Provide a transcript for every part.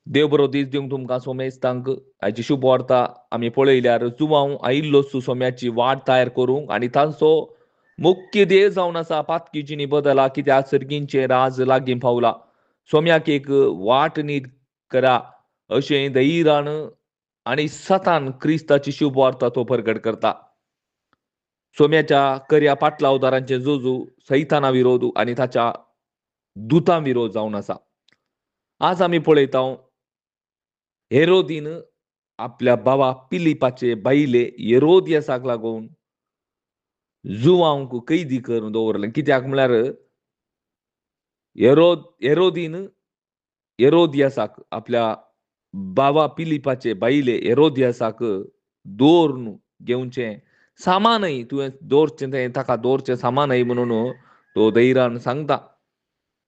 देव बरो दीस दिवंक तुमकां सोमेस्तांक आयची शुभ वार्ता आमी पळयल्यार जुवांव आयिल्लो सोम्याची वाट तयार करूंक आनी तांचो मुख्य ध्येय जावन आसा पातकीची न्ही बदला कित्याक सर्गींचे राज लागीं पावला. सोम्याक एक वाट न्हीद करा अशें धैर्यान आनी सतान क्रिस्ताची शुभ वार्ता तो प्रगट करता. सोम्याच्या खऱ्या पाटलावदारांचे जोजू सैताना विरोध आनी ताच्या दुतां विरोध जावन आसा. आज आमी पळयता हेरोदीन आपल्या भावा पिलिपाचे बायले हेरोदियासाक लागून जुवांक कैदी करून दवरलें. कित्याक म्हळ्यार हेरोदीन हेरोदियासाक आपल्या भावा पिलिपाचे बायले हेरोदियासाक दवरून घेवचें सामानय तुवें दवरचें तें ताका दवरचें सामानय म्हणून तो धैर्यान सांगता.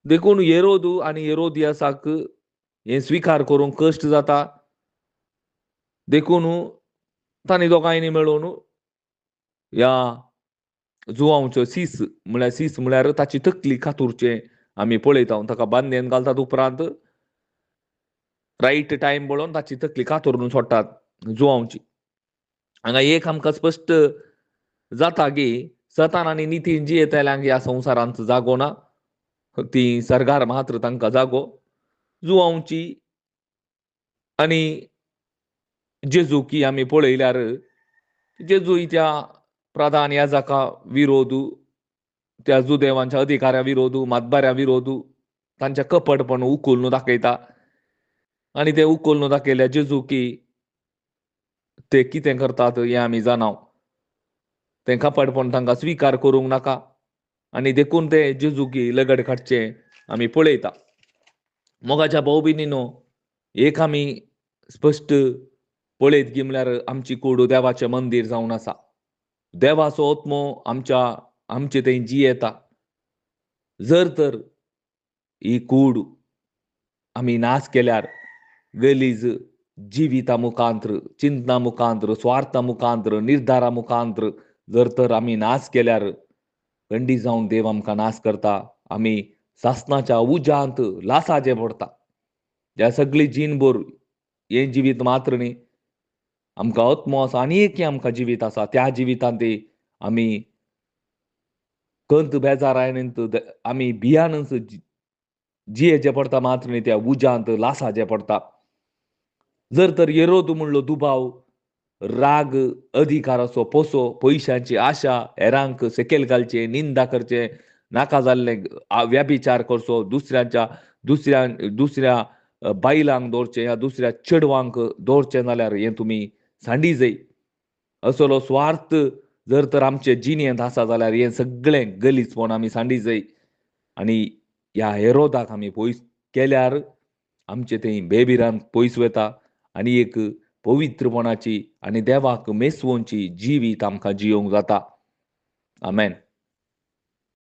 देखून हेरोद आनी हेरोदियासाक हें स्विकार करूंक कश्ट जाता. देखून तांणी दोगांयनी मेळून ह्या जुवांवचो सीस म्हळ्यार ताची तकली कातुरचें आमी पळयता. ताका बांदेन घालतात उपरांत रायट टायम पळोवन ताची तकली कातरून सोडटात जुवांवची. हांगा एक आमकां स्पश्ट जाता की सतान आनी नितीन जियेतल्यांक ह्या संवसारांत जागो ना. ती सरकार मात्र तांकां जागो. जुवांवची आनी जेजूकी आमी पळयल्यार जेजूय त्या प्रधान याजका विरोध त्या जुदेवांच्या अधिकाऱ्या विरोध मातबाऱ्या विरोध तांच्या कपटपण उखलून दाखयता. आनी ते उखलून दाखयल्या जेजूकी ते कितें करतात हें आमी जाणाव. तें कपटपण तांकां स्विकार करूंक नाका आनी देखून ते जेजूकी लगड काडचें आमी पळयता. मोगाच्या भाव भयणीनो, एक आमी स्पश्ट पळयत की म्हळ्यार आमची कूड देवाचें मंदीर जावन आसा. देवाचो आत्मो आमचे थंय जियेता. जर तर ही कूड आमी नाश केल्यार गलीज जिविता मुखांतर चिंतना मुखांतर स्वार्था मुखांतर निर्धारा मुखांतर जर तर आमी नाश केल्यार खंडी जावन देव आमकां नाश करता. आमी सासणाच्या उज्यांत लासाचें पडटा. ह्या सगळी जीणभर हें जिवीत मात्र न्ही, आमकां आत्मो आसा आनी एक आमकां जिवीत आसा. त्या जिवितांत आमी कंत बेजार आयनीत आमी भियानच जियेचें पडटा मात्र न्ही, त्या उज्यांत लासाचें पडटा. जर तर हेरोद म्हणलो दुबाव राग अधिकाराचो पोसो पयशांची आशा हेरांक सकयल घालचें निंदा करचें नाका जाल्लें व्यभिचार करचो दुसऱ्या बायलांक दवरचें या दुसऱ्या चेडवांक दवरचें जाल्यार हें तुमी सांडिजय. असलो स्वार्थ जर तर आमचे जिणेंत आसा जाल्यार हें सगळें गलीजपण आमी सांडिजय. आनी ह्या हेरोदाक आमी पयस केल्यार आमचे थंय बेबिरान पयस वता आनी एक पवित्रपणाची आनी देवाक मेसवोवची जिवीत आमकां जियोंक जाता. आमेन.